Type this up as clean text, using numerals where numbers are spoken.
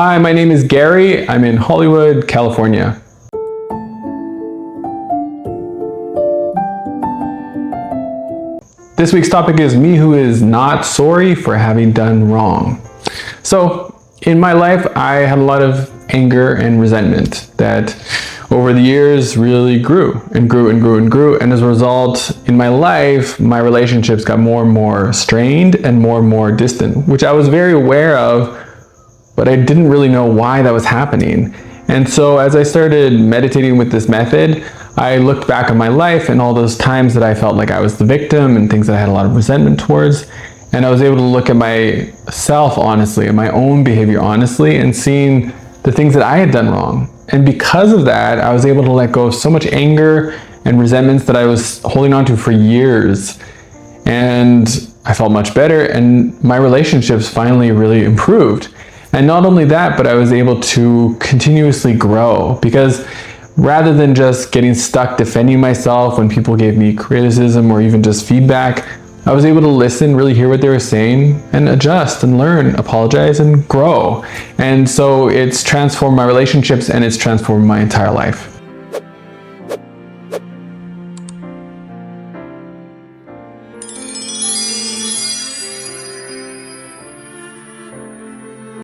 Hi, my name is Gary. I'm in Hollywood, California. This week's topic is me who is not sorry for having done wrong. So, in my life, I had a lot of anger and resentment that over the years really grew and grew and grew and grew. And as a result, in my life, my relationships got more and more strained and more distant, which I was very aware of, but I didn't really know why that was happening. And so as I started meditating with this method, I looked back on my life and all those times that I felt like I was the victim and things that I had a lot of resentment towards. And I was able to look at myself honestly, at my own behavior honestly, and seeing the things that I had done wrong. And because of that, I was able to let go of so much anger and resentments that I was holding on to for years. And I felt much better, and my relationships finally really improved. And not only that, but I was able to continuously grow, because rather than just getting stuck defending myself when people gave me criticism or even just feedback, I was able to listen, really hear what they were saying, and adjust and learn, apologize, and grow. And so it's transformed my relationships and it's transformed my entire life.